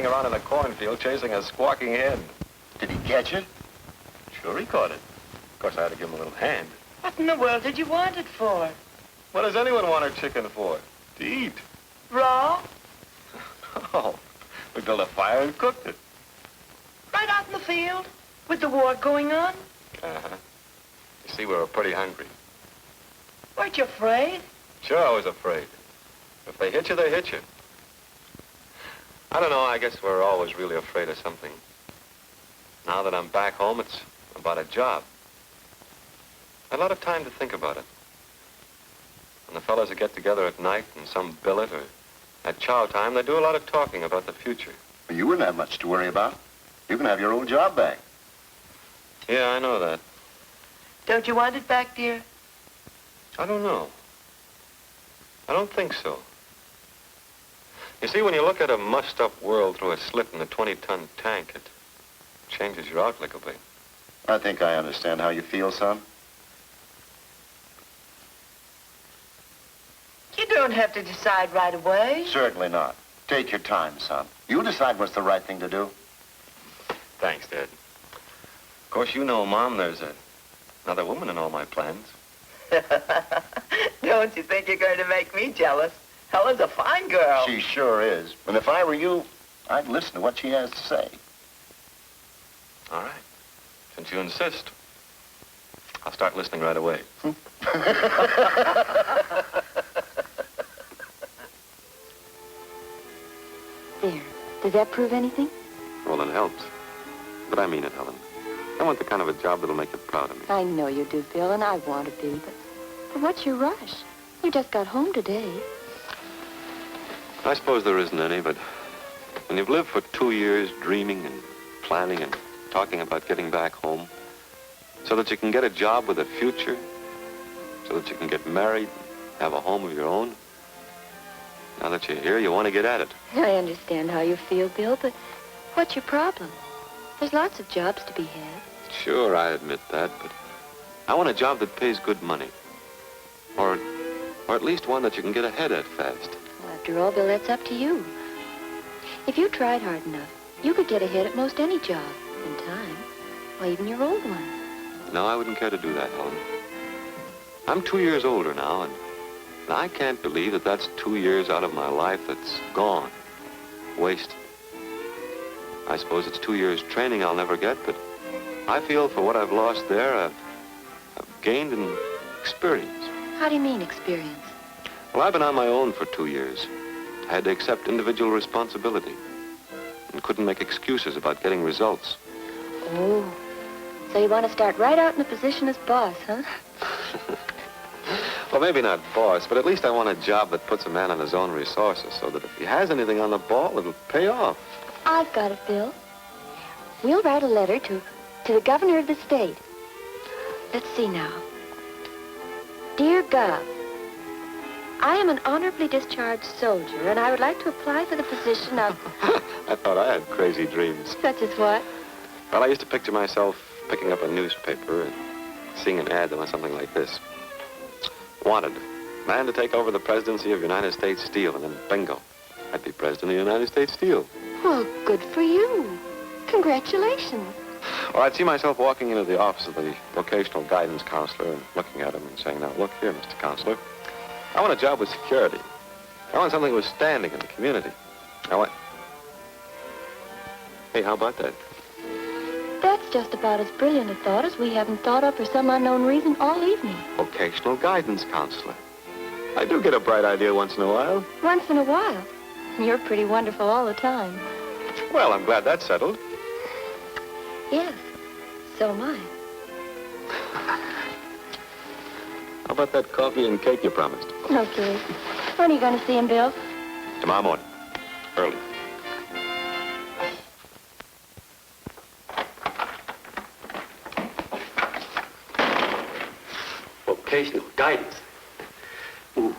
running around in a cornfield chasing a squawking hen. Did he catch it? Sure, he caught it. Of course, I had to give him a little hand. What in the world did you want it for? What does anyone want a chicken for? To eat. Raw? Oh, we built a fire and cooked it. Right out in the field? With the war going on? Uh-huh. You see, we were pretty hungry. Weren't you afraid? Sure, I was afraid. If they hit you, they hit you. I don't know, I guess we're always really afraid of something. Now that I'm back home, it's about a job. I had a lot of time to think about it. When the fellows would get together at night in some billet or at chow time, they do a lot of talking about the future. Well, you wouldn't have much to worry about. You can have your old job back. Yeah, I know that. Don't you want it back, dear? I don't know. I don't think so. You see, when you look at a mussed-up world through a slit in a 20-ton tank, it changes your outlook a bit. I think I understand how you feel, son. You don't have to decide right away. Certainly not. Take your time, son. You decide what's the right thing to do. Thanks, Dad. Of course, you know, Mom, there's another woman in all my plans. Don't you think you're going to make me jealous? Helen's a fine girl. She sure is. And if I were you, I'd listen to what she has to say. All right. Since you insist, I'll start listening right away. There. Does that prove anything? Well, it helps. But I mean it, Helen. I want the kind of a job that'll make you proud of me. I know you do, Bill, and I want to be, but what's your rush? You just got home today. I suppose there isn't any, but when you've lived for 2 years dreaming and planning and talking about getting back home so that you can get a job with a future, so that you can get married, have a home of your own, now that you're here, you want to get at it. I understand how you feel, Bill, but what's your problem? There's lots of jobs to be had. Sure, I admit that, but I want a job that pays good money. Or at least one that you can get ahead at fast. Well, after all, Bill, that's up to you. If you tried hard enough, you could get ahead at most any job in time, or even your old one. No, I wouldn't care to do that, Helen. I'm 2 years older now, and I can't believe that that's 2 years out of my life that's gone, wasted. I suppose it's 2 years training I'll never get, but I feel for what I've lost there, I've gained in experience. How do you mean, experience? Well, I've been on my own for 2 years. I had to accept individual responsibility and couldn't make excuses about getting results. Oh, so you want to start right out in a position as boss, huh? Well, maybe not boss, but at least I want a job that puts a man on his own resources so that if he has anything on the ball, it'll pay off. I've got it, Bill. We'll write a letter to the governor of the state. Let's see now. Dear Gov, I am an honorably discharged soldier, and I would like to apply for the position of... I thought I had crazy dreams. Such as what? Well, I used to picture myself picking up a newspaper and seeing an ad on something like this. Wanted, man to take over the presidency of United States Steel, and then bingo, I'd be president of the United States Steel. Well, good for you. Congratulations. Or I'd see myself walking into the office of the vocational guidance counselor and looking at him and saying, now, look here, Mr. Counselor, I want a job with security. I want something with standing in the community. I want... Hey, how about that? That's just about as brilliant a thought as we haven't thought of for some unknown reason all evening. Vocational guidance counselor. I do get a bright idea once in a while. Once in a while. You're pretty wonderful all the time. Well, I'm glad that's settled. Yes, so am I. How about that coffee and cake you promised? Okay. When are you going to see him, Bill? Tomorrow morning. Early. Vocational guidance. Ooh.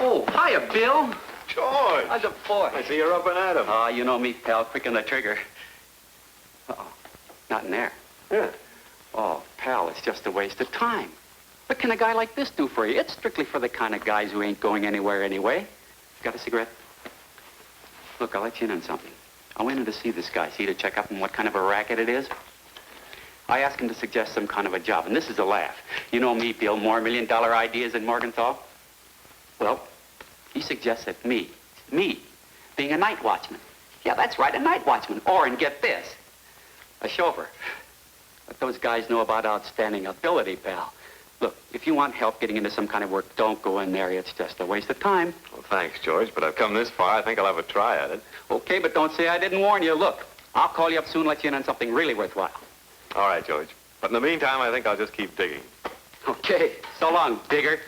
Oh, hiya, Bill. George! How's it, boy? I see you're up and at 'em. Ah, you know me, pal, quick on the trigger. Uh-oh, not in there. Yeah. Oh, pal, it's just a waste of time. What can a guy like this do for you? It's strictly for the kind of guys who ain't going anywhere anyway. Got a cigarette? Look, I'll let you in on something. I went in to see this guy, to check up on what kind of a racket it is. I asked him to suggest some kind of a job, and this is a laugh. You know me, Bill, more million-dollar ideas than Morgenthau. Well, he suggested me, being a night watchman. Yeah, that's right, a night watchman. Or, and get this, a chauffeur. What those guys know about outstanding ability, pal. Look, if you want help getting into some kind of work, don't go in there. It's just a waste of time. Well, thanks, George, but I've come this far. I think I'll have a try at it. Okay, but don't say I didn't warn you. Look, I'll call you up soon, let you in on something really worthwhile. All right, George. But in the meantime, I think I'll just keep digging. Okay, so long, digger.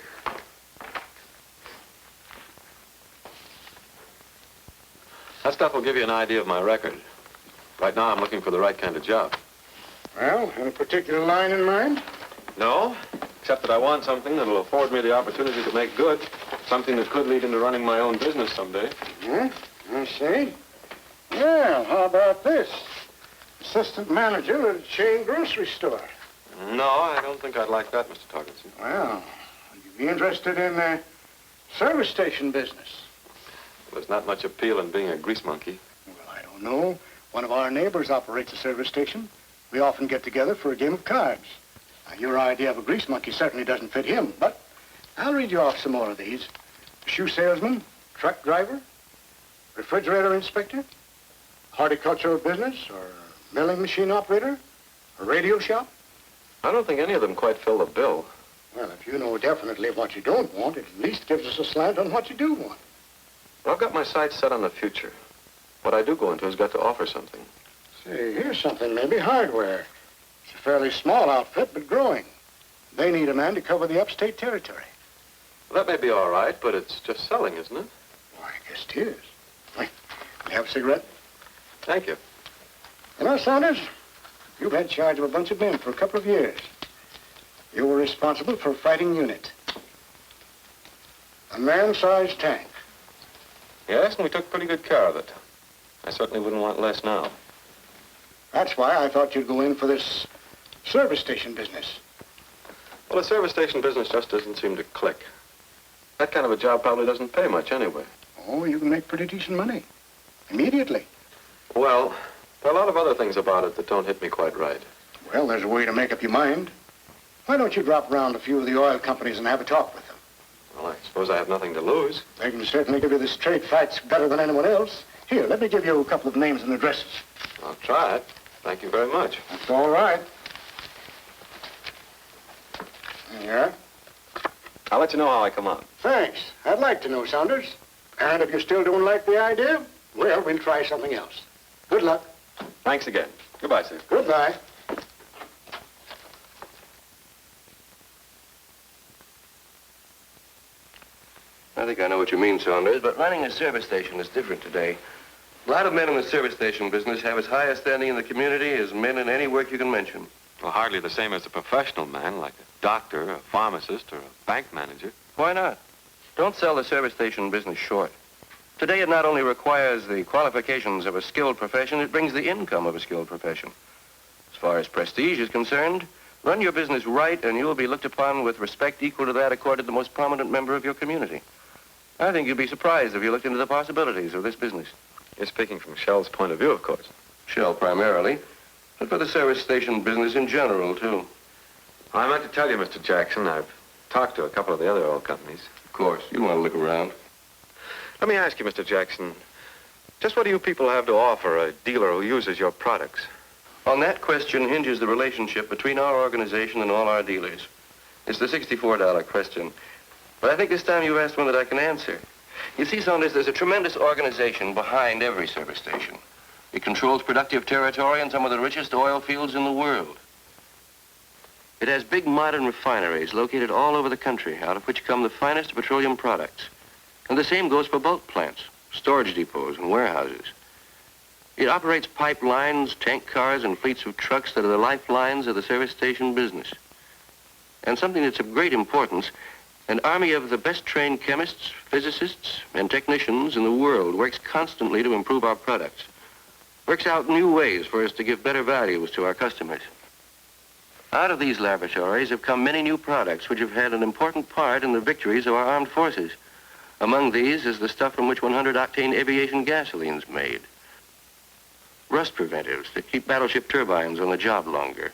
That stuff will give you an idea of my record. Right now, I'm looking for the right kind of job. Well, any particular line in mind? No, except that I want something that'll afford me the opportunity to make good. Something that could lead into running my own business someday. Yeah, I see. Well, how about this? Assistant manager at a chain grocery store. No, I don't think I'd like that, Mr. Torgerson. Well, would you be interested in the service station business? There's not much appeal in being a grease monkey. Well, I don't know. One of our neighbors operates a service station. We often get together for a game of cards. Now, your idea of a grease monkey certainly doesn't fit him, but I'll read you off some more of these. Shoe salesman, truck driver, refrigerator inspector, horticultural business, or milling machine operator, a radio shop. I don't think any of them quite fill the bill. Well, if you know definitely what you don't want, it at least gives us a slant on what you do want. Well, I've got my sights set on the future. What I do go into has got to offer something. Say, here's something, maybe hardware. It's a fairly small outfit, but growing. They need a man to cover the upstate territory. Well, that may be all right, but it's just selling, isn't it? Why, I guess it is. Wait, you have a cigarette? Thank you. You know, Saunders, you've had charge of a bunch of men for a couple of years. You were responsible for a fighting unit. A man-sized tank. Yes, and we took pretty good care of it. I certainly wouldn't want less now. That's why I thought you'd go in for this service station business. Well, the service station business just doesn't seem to click. That kind of a job probably doesn't pay much anyway. Oh, you can make pretty decent money. Immediately. Well, there are a lot of other things about it that don't hit me quite right. Well, there's a way to make up your mind. Why don't you drop around a few of the oil companies and have a talk with them? Well, I suppose I have nothing to lose. They can certainly give you the straight facts better than anyone else. Here, let me give you a couple of names and addresses. I'll try it. Thank you very much. That's all right. Yeah? I'll let you know how I come on. Thanks. I'd like to know, Saunders. And if you still don't like the idea, well, we'll try something else. Good luck. Thanks again. Goodbye, sir. Goodbye. I think I know what you mean, Saunders, but running a service station is different today. A lot of men in the service station business have as high a standing in the community as men in any work you can mention. Well, hardly the same as a professional man, like a doctor, a pharmacist, or a bank manager. Why not? Don't sell the service station business short. Today, it not only requires the qualifications of a skilled profession, it brings the income of a skilled profession. As far as prestige is concerned, run your business right and you'll be looked upon with respect equal to that accorded the most prominent member of your community. I think you'd be surprised if you looked into the possibilities of this business. You're speaking from Shell's point of view, of course. Shell primarily, but for the service station business in general, too. I meant to tell you, Mr. Jackson, I've talked to a couple of the other oil companies. Of course, you want to look around. Let me ask you, Mr. Jackson, just what do you people have to offer a dealer who uses your products? On that question hinges the relationship between our organization and all our dealers. It's the $64 question. But I think this time you've asked one that I can answer. You see, Saunders, there's a tremendous organization behind every service station. It controls productive territory in some of the richest oil fields in the world. It has big modern refineries located all over the country, out of which come the finest petroleum products. And the same goes for bulk plants, storage depots, and warehouses. It operates pipelines, tank cars, and fleets of trucks that are the lifelines of the service station business. And something that's of great importance, an army of the best trained chemists, physicists, and technicians in the world works constantly to improve our products. Works out new ways for us to give better values to our customers. Out of these laboratories have come many new products which have had an important part in the victories of our armed forces. Among these is the stuff from which 100-octane aviation gasoline's made. Rust preventives to keep battleship turbines on the job longer.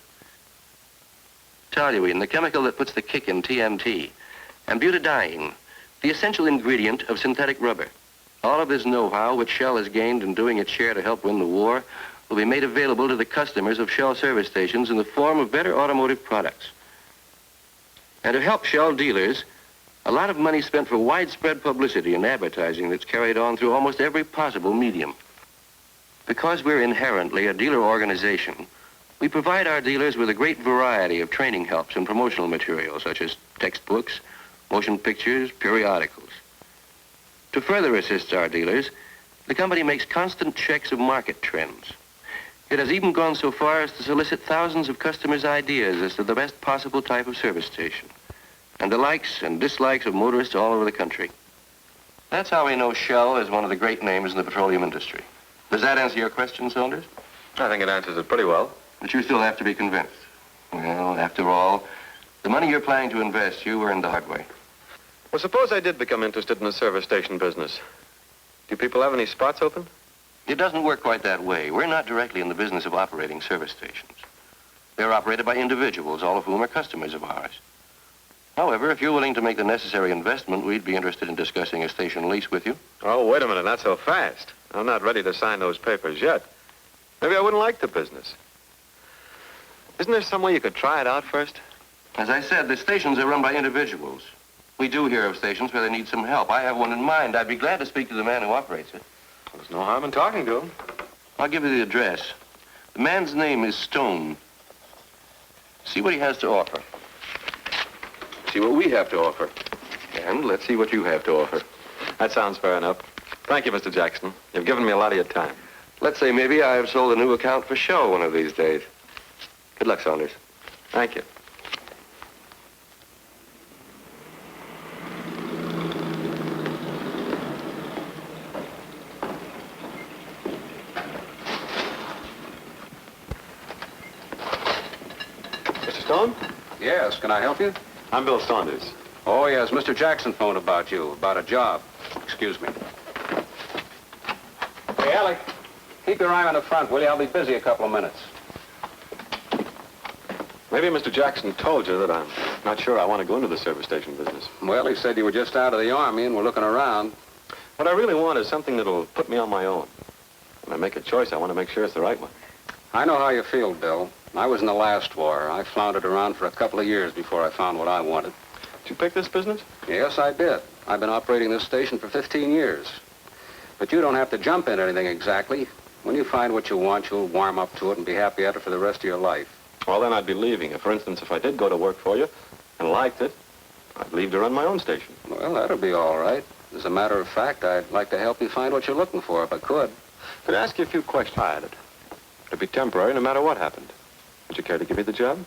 Toluene, the chemical that puts the kick in TMT. And butadiene, the essential ingredient of synthetic rubber. All of this know-how which Shell has gained in doing its share to help win the war will be made available to the customers of Shell service stations in the form of better automotive products. And to help Shell dealers, a lot of money spent for widespread publicity and advertising that's carried on through almost every possible medium. Because we're inherently a dealer organization, we provide our dealers with a great variety of training helps and promotional materials, such as textbooks, motion pictures, periodicals. To further assist our dealers, the company makes constant checks of market trends. It has even gone so far as to solicit thousands of customers' ideas as to the best possible type of service station, and the likes and dislikes of motorists all over the country. That's how we know Shell is one of the great names in the petroleum industry. Does that answer your question, Saunders? I think it answers it pretty well. But you still have to be convinced. Well, after all, the money you're planning to invest, you earned the hard way. Well, suppose I did become interested in the service station business. Do people have any spots open? It doesn't work quite that way. We're not directly in the business of operating service stations. They're operated by individuals, all of whom are customers of ours. However, if you're willing to make the necessary investment, we'd be interested in discussing a station lease with you. Oh, wait a minute, not so fast. I'm not ready to sign those papers yet. Maybe I wouldn't like the business. Isn't there some way you could try it out first? As I said, the stations are run by individuals. We do hear of stations where they need some help. I have one in mind. I'd be glad to speak to the man who operates it. Well, there's no harm in talking to him. I'll give you the address. The man's name is Stone. See what he has to offer. See what we have to offer. And let's see what you have to offer. That sounds fair enough. Thank you, Mr. Jackson. You've given me a lot of your time. Let's say maybe I've sold a new account for Shell one of these days. Good luck, Saunders. Thank you. Mr. Stone? Yes, can I help you? I'm Bill Saunders. Oh, yes, Mr. Jackson phoned about you, about a job. Excuse me. Hey, Alec, keep your eye on the front, will you? I'll be busy a couple of minutes. Maybe Mr. Jackson told you that I'm not sure I want to go into the service station business. Well, he said you were just out of the Army and were looking around. What I really want is something that'll put me on my own. When I make a choice, I want to make sure it's the right one. I know how you feel, Bill. I was in the last war. I floundered around for a couple of years before I found what I wanted. Did you pick this business? Yes, I did. I've been operating this station for 15 years. But you don't have to jump into anything exactly. When you find what you want, you'll warm up to it and be happy at it for the rest of your life. Well, then I'd be leaving. For instance, if I did go to work for you and liked it, I'd leave to run my own station. Well, that'll be all right. As a matter of fact, I'd like to help you find what you're looking for, if I could. Could I ask you a few questions? It'd be temporary, no matter what happened. Would you care to give me the job?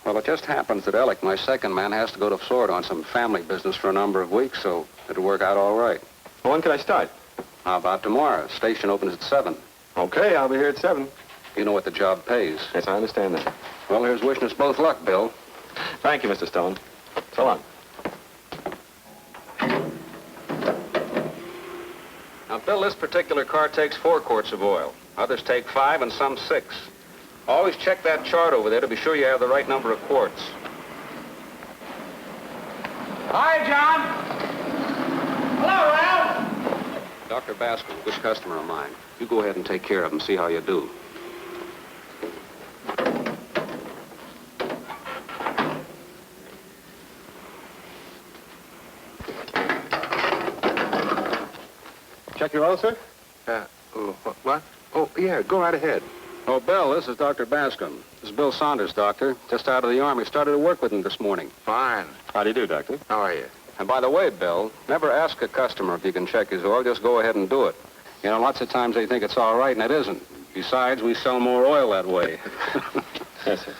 Well, it just happens that Alec, my second man, has to go to Florida on some family business for a number of weeks, so it'll work out all right. Well, when can I start? How about tomorrow? Station opens at 7. Okay, I'll be here at 7. You know what the job pays. Yes, I understand that. Well, here's wishing us both luck, Bill. Thank you, Mr. Stone. So long. Now, Bill, this particular car takes 4 quarts of oil. Others take 5 and some 6. Always check that chart over there to be sure you have the right number of quarts. Hi, John. Hello, Ralph. Dr. Bascom, good customer of mine. You go ahead and take care of him, see how you do. Check your oil, sir? What? Oh, yeah, go right ahead. Oh, Bill, this is Dr. Bascom. This is Bill Saunders, Doctor. Just out of the Army. Started to work with him this morning. Fine. How do you do, Doctor? How are you? And by the way, Bill, never ask a customer if you can check his oil. Just go ahead and do it. You know, lots of times they think it's all right, and it isn't. Besides, we sell more oil that way. Yes, sir.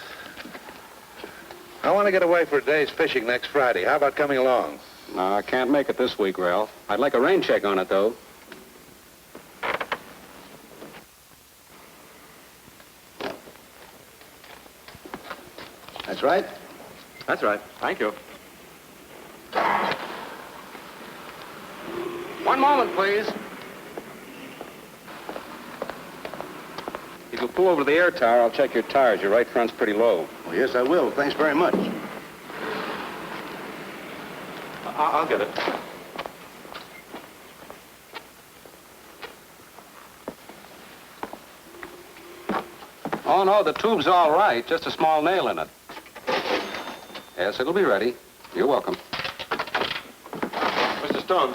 I want to get away for a day's fishing next Friday. How about coming along? No, I can't make it this week, Ralph. I'd like a rain check on it, though. That's right. That's right. Thank you. One moment, please. If you'll pull over to the air tower, I'll check your tires. Your right front's pretty low. Oh, yes, I will. Thanks very much. I'll get it. Oh, no, the tube's all right. Just a small nail in it. Yes, it'll be ready. You're welcome. Mr. Stone.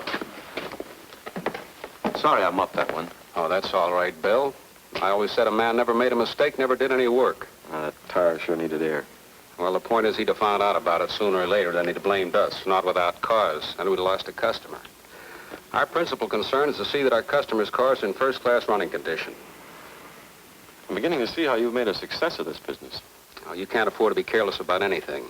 Sorry I muffed that one. Oh, that's all right, Bill. I always said a man never made a mistake, never did any work. That tire sure needed air. Well, the point is he'd have found out about it sooner or later, then he'd have blamed us, not without cause, and we'd have lost a customer. Our principal concern is to see that our customers' cars are in first-class running condition. I'm beginning to see how you've made a success of this business. Oh, you can't afford to be careless about anything.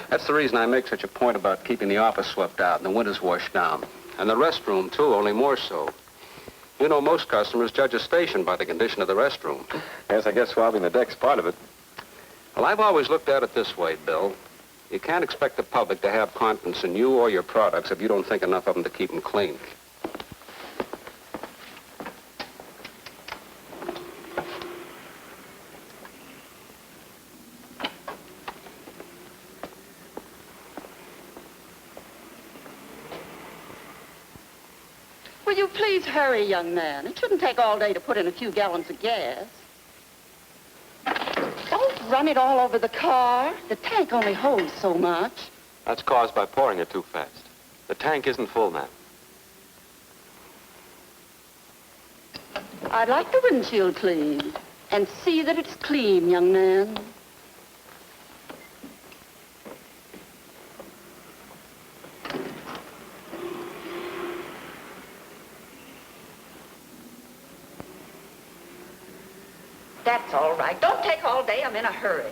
That's the reason I make such a point about keeping the office swept out and the windows washed down. And the restroom, too, only more so. You know, most customers judge a station by the condition of the restroom. Yes, I guess swabbing the deck's part of it. Well, I've always looked at it this way, Bill. You can't expect the public to have confidence in you or your products if you don't think enough of them to keep them clean. Will you please hurry, young man? It shouldn't take all day to put in a few gallons of gas. Don't run it all over the car. The tank only holds so much. That's caused by pouring it too fast. The tank isn't full now. I'd like the windshield cleaned. And see that it's clean, young man. That's all right. Don't take all day. I'm in a hurry.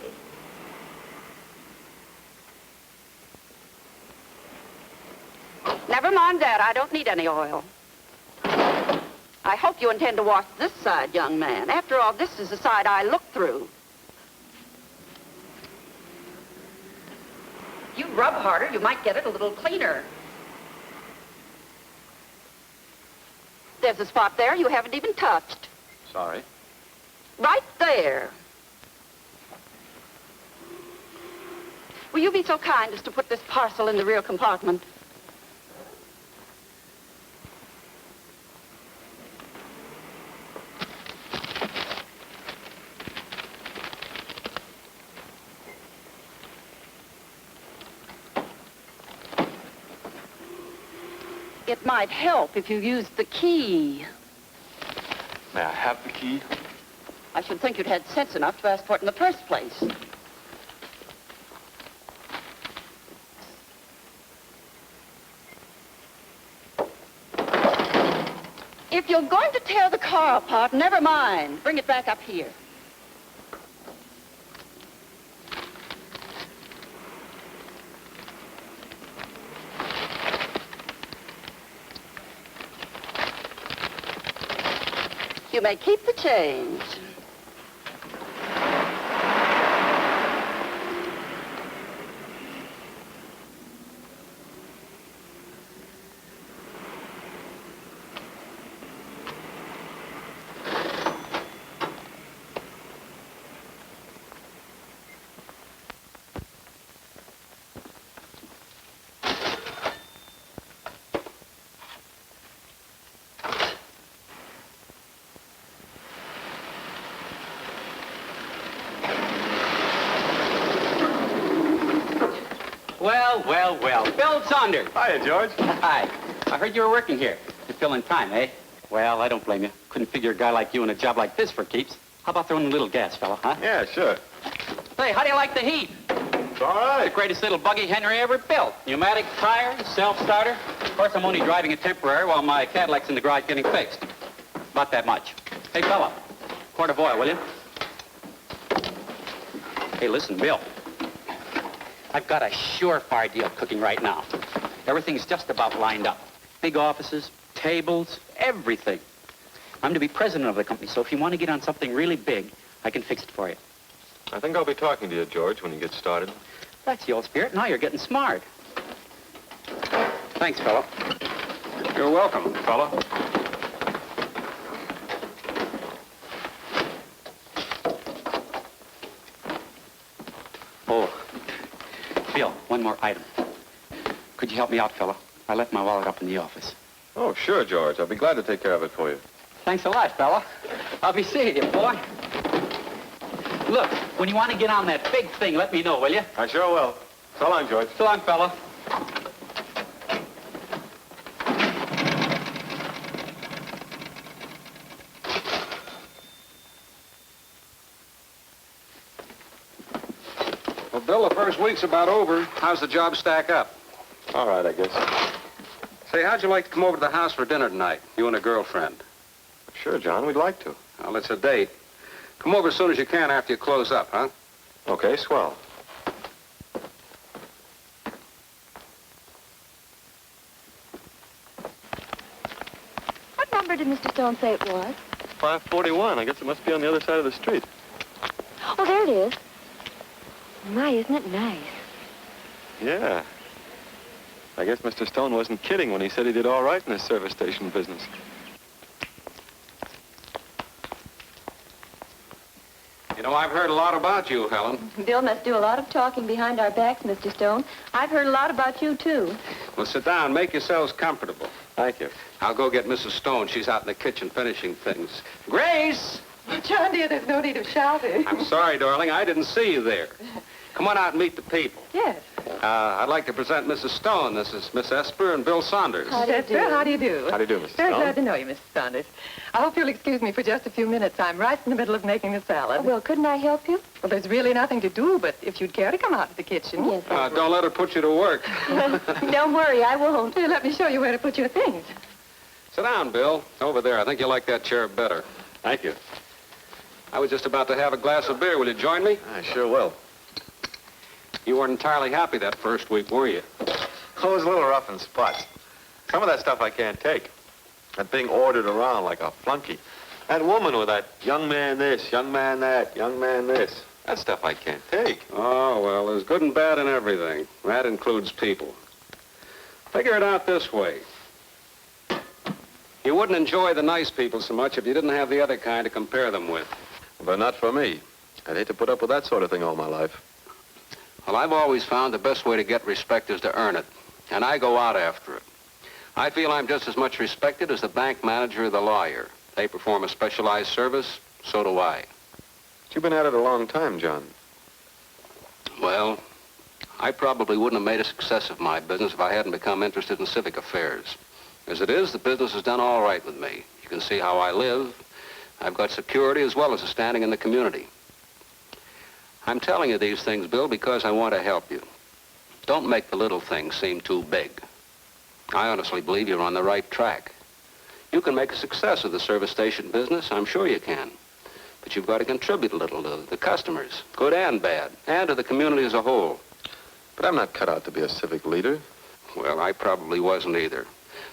Never mind that. I don't need any oil. I hope you intend to wash this side, young man. After all, this is the side I look through. If you rub harder, you might get it a little cleaner. There's a spot there you haven't even touched. Sorry. Right there. Will you be so kind as to put this parcel in the rear compartment? It might help if you used the key. May I have the key? I should think you'd had sense enough to ask for it in the first place. If you're going to tear the car apart, never mind. Bring it back up here. You may keep the change. Well. Bill Saunders. Hiya, George. Hi. I heard you were working here. You're filling time, eh? Well, I don't blame you. Couldn't figure a guy like you in a job like this for keeps. How about throwing a little gas, fella, huh? Yeah, sure. Hey, how do you like the heat? It's all right. The greatest little buggy Henry ever built. Pneumatic tire, self-starter. Of course, I'm only driving it temporary while my Cadillac's in the garage getting fixed. About that much. Hey, fella, quart of oil, will you? Hey, listen, Bill. I've got a surefire deal cooking right now. Everything's just about lined up. Big offices, tables, everything. I'm to be president of the company, so if you want to get on something really big, I can fix it for you. I think I'll be talking to you, George, when you get started. That's the old spirit. Now you're getting smart. Thanks, fella. You're welcome, fella. Oh, Bill, one more item. Could you help me out, fella? I left my wallet up in the office. Oh, sure, George. I'll be glad to take care of it for you. Thanks a lot, fella. I'll be seeing you, boy. Look, when you want to get on that big thing, let me know, will you? I sure will. So long, George. So long, fella. Well, Bill, the first week's about over. How's the job stack up? All right, I guess. Say, how'd you like to come over to the house for dinner tonight, you and a girlfriend? Sure, John, we'd like to. Well, it's a date. Come over as soon as you can after you close up, huh? Okay, swell. What number did Mr. Stone say it was? 541. I guess it must be on the other side of the street. Oh, there it is. My, isn't it nice? Yeah. I guess Mr. Stone wasn't kidding when he said he did all right in his service station business. You know, I've heard a lot about you, Helen. Bill must do a lot of talking behind our backs, Mr. Stone. I've heard a lot about you, too. Well, sit down. Make yourselves comfortable. Thank you. I'll go get Mrs. Stone. She's out in the kitchen finishing things. Grace! John, dear, there's no need of shouting. I'm sorry, darling. I didn't see you there. Come on out and meet the people. Yes. I'd like to present Mrs. Stone. This is Miss Esper and Bill Saunders. How do you do? How do you do? How do you do, Mrs. Very Stone? glad to know you, Mrs. Saunders. I hope you'll excuse me for just a few minutes. I'm right in the middle of making the salad. Well, couldn't I help you? Well, there's really nothing to do, but if you'd care to come out to the kitchen. Yes. Don't let her put you to work. Don't worry, I won't. Here, let me show you where to put your things. Sit down, Bill. Over there. I think you'll like that chair better. Thank you. I was just about to have a glass of beer. Will you join me? I sure will. You weren't entirely happy that first week, were you? I was a little rough in spots. Some of that stuff I can't take. That being ordered around like a flunky. That woman with that young man this, young man that, young man this. That stuff I can't take. Oh, well, there's good and bad in everything. That includes people. Figure it out this way. You wouldn't enjoy the nice people so much if you didn't have the other kind to compare them with. But not for me. I'd hate to put up with that sort of thing all my life. Well, I've always found the best way to get respect is to earn it, and I go out after it. I feel I'm just as much respected as the bank manager or the lawyer. They perform a specialized service, so do I. But you've been at it a long time, John. Well, I probably wouldn't have made a success of my business if I hadn't become interested in civic affairs. As it is, the business has done all right with me. You can see how I live. I've got security as well as a standing in the community. I'm telling you these things, Bill, because I want to help you. Don't make the little things seem too big. I honestly believe you're on the right track. You can make a success of the service station business. I'm sure you can. But you've got to contribute a little to the customers, good and bad, and to the community as a whole. But I'm not cut out to be a civic leader. Well, I probably wasn't either.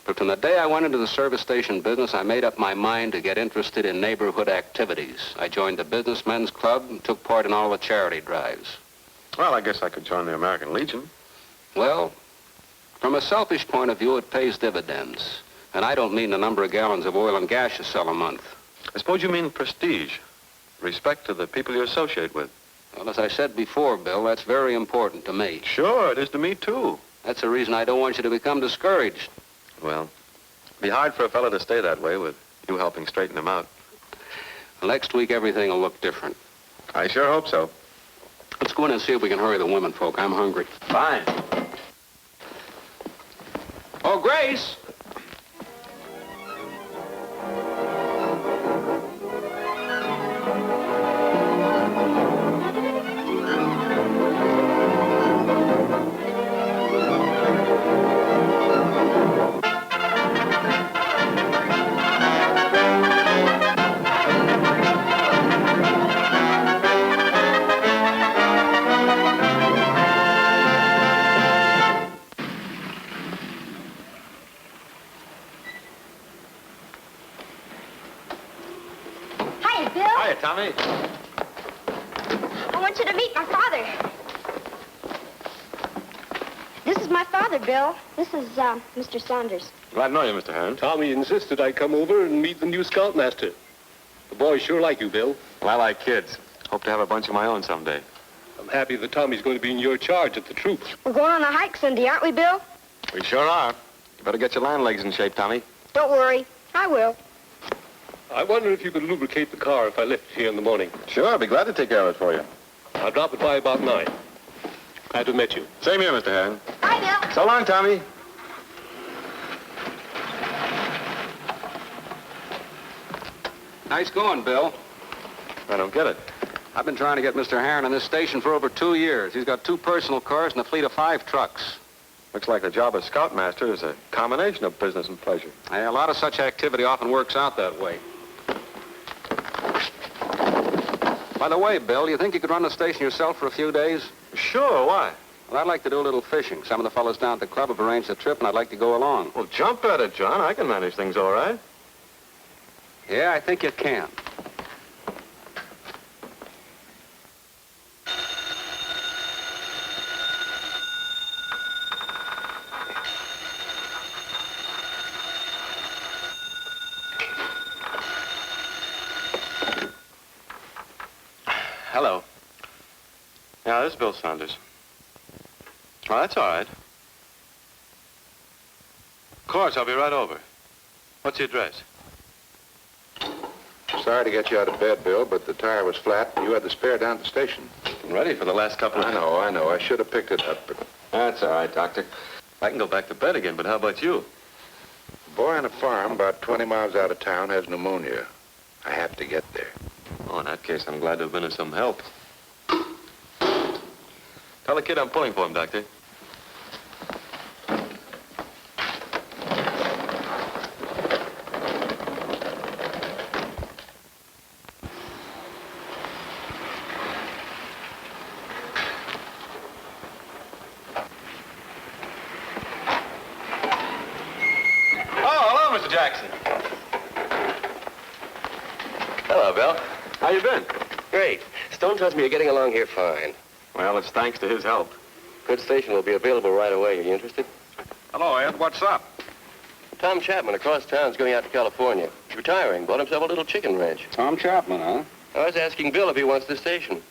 But from the day I went into the service station business, I made up my mind to get interested in neighborhood activities. I joined the Businessmen's Club and took part in all the charity drives. Well, I guess I could join the American Legion. Well, from a selfish point of view, it pays dividends. And I don't mean the number of gallons of oil and gas you sell a month. I suppose you mean prestige. Respect to the people you associate with. Well, as I said before, Bill, that's very important to me. Sure, it is to me, too. That's the reason I don't want you to become discouraged. Well, it'd be hard for a fellow to stay that way with you helping straighten him out. Next week, everything will look different. I sure hope so. Let's go in and see if we can hurry the women folk. I'm hungry. Fine. Oh, Grace! Hiya, Bill. Hiya, Tommy. I want you to meet my father. This is my father, Bill. This is, Mr. Saunders. Glad to know you, Mr. Hearn. Tommy insisted I come over and meet the new scoutmaster. The boys sure like you, Bill. Well, I like kids. Hope to have a bunch of my own someday. I'm happy that Tommy's going to be in your charge at the troop. We're going on a hike Sunday, aren't we, Bill? We sure are. You better get your land legs in shape, Tommy. Don't worry. I will. I wonder if you could lubricate the car if I left it here in the morning. Sure, I'll be glad to take care of it for you. I'll drop it by about 9. Glad to have met you. Same here, Mr. Hearn. Bye, Bill. So long, Tommy. Nice going, Bill. I don't get it. I've been trying to get Mr. Hearn on this station for over 2 years. He's got 2 personal cars and a fleet of 5 trucks. Looks like the job of scoutmaster is a combination of business and pleasure. Hey, a lot of such activity often works out that way. By the way, Bill, you think you could run the station yourself for a few days? Sure, why? Well, I'd like to do a little fishing. Some of the fellows down at the club have arranged a trip, and I'd like to go along. Well, jump at it, John. I can manage things all right. Yeah, I think you can. Hello. Yeah, this is Bill Saunders. Oh, that's all right. Of course, I'll be right over. What's the address? Sorry to get you out of bed, Bill, but the tire was flat. You had the spare down at the station. I'm ready for the last couple of... I know. I should have picked it up, but... That's all right, Doctor. I can go back to bed again, but how about you? A boy on a farm about 20 miles out of town has pneumonia. I have to get there. Oh, in that case, I'm glad to have been of some help. Tell the kid I'm pulling for him, Doctor. Jackson. Hello, Bill. How you been? Great. Stone tells me you're getting along here fine. Well, it's thanks to his help. Good station will be available right away. Are you interested? Hello, Ed. What's up? Tom Chapman across town's going out to California. He's retiring. Bought himself a little chicken ranch. Tom Chapman, huh? I was asking Bill if he wants the station.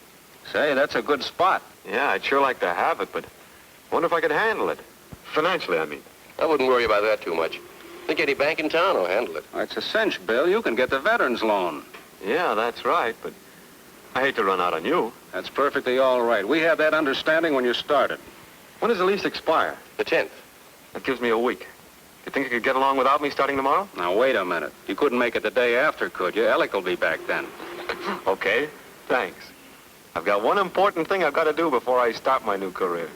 Say, that's a good spot. Yeah, I'd sure like to have it, but wonder if I could handle it. Financially, I mean. I wouldn't worry about that too much. Think any bank in town will handle it. It's a cinch, Bill. You can get the veterans loan. Yeah, that's right, but I hate to run out on you. That's perfectly all right. We had that understanding when you started. When does the lease expire? The 10th. That gives me a week. You think you could get along without me starting tomorrow? Now, wait a minute. You couldn't make it the day after, could you? Alec will be back then. Okay, thanks. I've got one important thing I've got to do before I start my new career.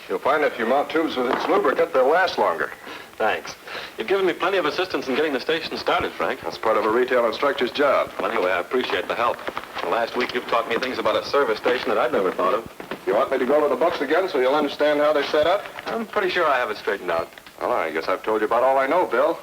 You'll find if you mount tubes with its lubricant, they'll last longer. Thanks. You've given me plenty of assistance in getting the station started, Frank. That's part of a retail instructor's job. Well, anyway, I appreciate the help. Last week, you've taught me things about a service station that I'd never thought of. You want me to go over the books again so you'll understand how they're set up? I'm pretty sure I have it straightened out. Well, I guess I've told you about all I know, Bill.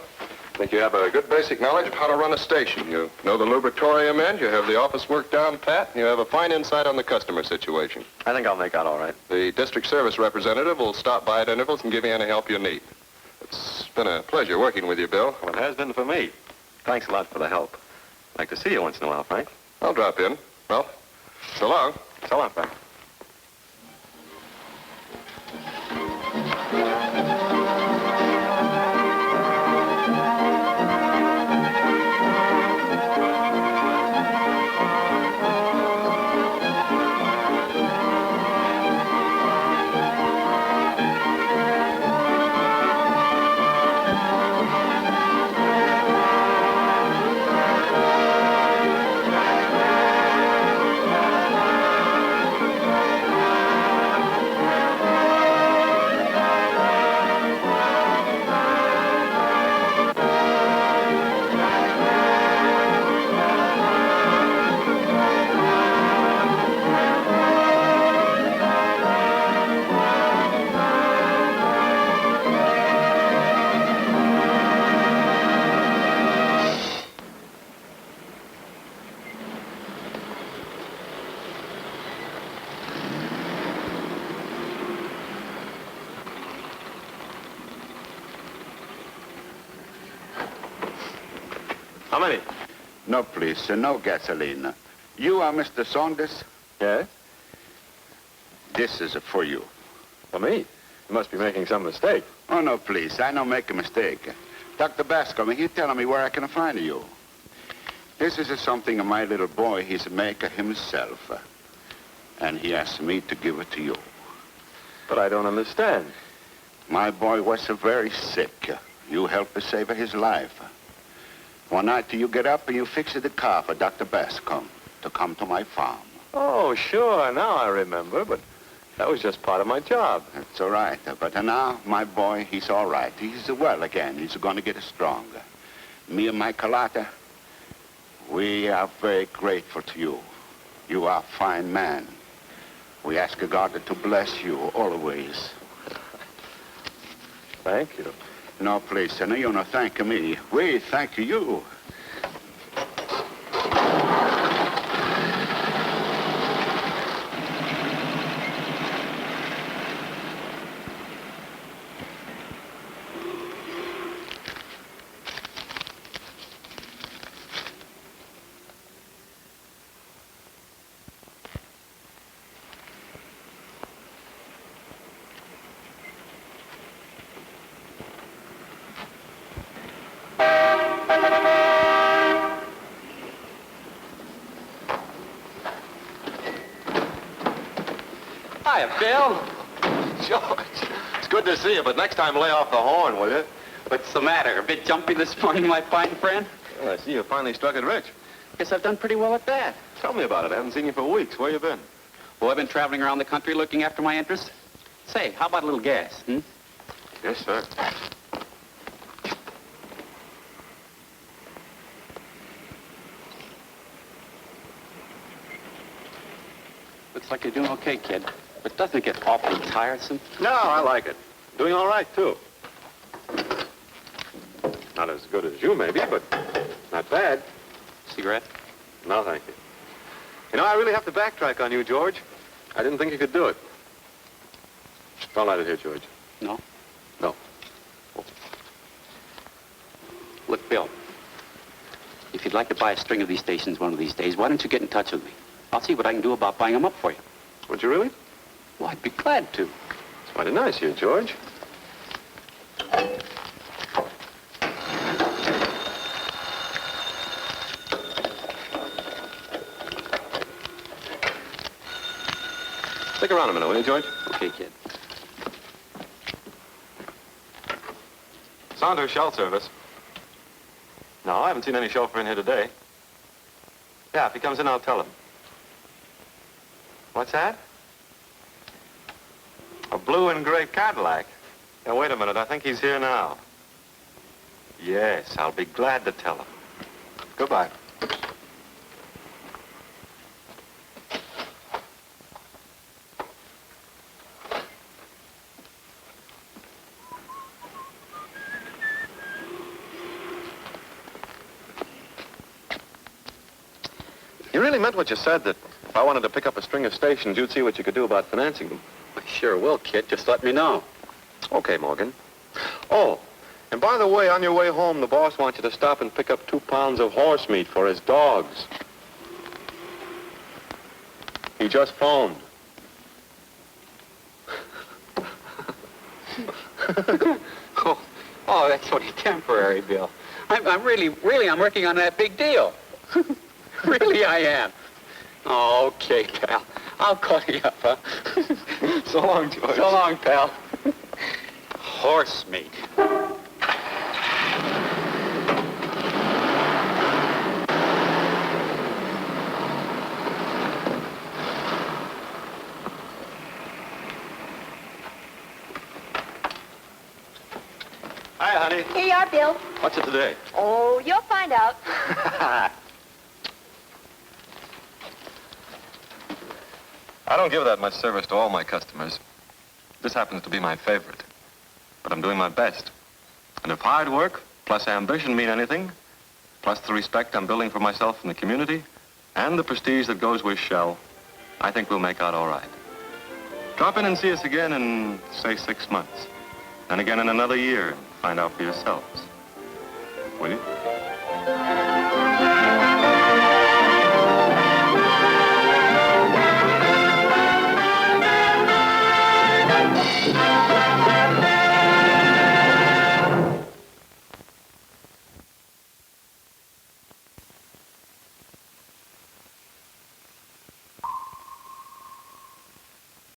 I think you have a good basic knowledge of how to run a station. You know the lubricatorium end, you have the office work down pat, and you have a fine insight on the customer situation. I think I'll make out all right. The district service representative will stop by at intervals and give you any help you need. It's been a pleasure working with you, Bill. Well, it has been for me. Thanks a lot for the help. I'd like to see you once in a while, Frank. I'll drop in. Well, so long. So long, Frank. How many? No, please. No gasoline. You are Mr. Saunders? Yes? This is for you. For me? You must be making some mistake. Oh, no, please. I don't make a mistake. Dr. Bascom, he's telling me where I can find you. This is something my little boy, he's maker himself. And he asked me to give it to you. But I don't understand. My boy was very sick. You helped to save his life. One night you get up and you fix the car for Dr. Bascom to come to my farm. Oh, sure. Now I remember, but that was just part of my job. That's all right. But now my boy, he's all right. He's well again. He's going to get stronger. Me and my Carlotta, we are very grateful to you. You are a fine man. We ask God to bless you always. Thank you. No, please, no, you not thank me. We thank you. Hiya, Bill. George, it's good to see you, but next time lay off the horn, will you? What's the matter? A bit jumpy this morning, my fine friend? Well, I see you finally struck it rich. Guess I've done pretty well at that. Tell me about it. I haven't seen you for weeks. Where you been? Well, I've been traveling around the country looking after my interests. Say, how about a little gas, hmm? Yes, sir. Looks like you're doing okay, kid. But doesn't it get awfully tiresome? No, I like it. Doing all right, too. Not as good as you, maybe, but not bad. Cigarette? No, thank you. You know, I really have to backtrack on you, George. I didn't think you could do it. Don't light it here, George. No? No. Look, Bill, if you'd like to buy a string of these stations one of these days, why don't you get in touch with me? I'll see what I can do about buying them up for you. Would you really? Well, I'd be glad to. It's mighty nice of you, George. Stick around a minute, will you, George? Okay, kid. Saunders Shell Service. No, I haven't seen any chauffeur in here today. Yeah, if he comes in, I'll tell him. What's that? A blue and gray Cadillac. Now, wait a minute. I think he's here now. Yes, I'll be glad to tell him. Goodbye. You really meant what you said, that if I wanted to pick up a string of stations, you'd see what you could do about financing them. I sure will, kid. Just let me know. Okay, Morgan. Oh, and by the way, on your way home, the boss wants you to stop and pick up 2 pounds of horse meat for his dogs. He just phoned. Oh, that's only temporary, Bill. I'm really working on that big deal. Really, I am. Oh, okay, pal. I'll call you up, huh? So long, George. So long, pal. Horse meat. Hi, honey. Here you are, Bill. What's it today? Oh, you'll find out. I don't give that much service to all my customers. This happens to be my favorite. But I'm doing my best. And if hard work plus ambition mean anything, plus the respect I'm building for myself in the community, and the prestige that goes with Shell, I think we'll make out all right. Drop in and see us again in, say, 6 months. Then again in another year and find out for yourselves. Will you?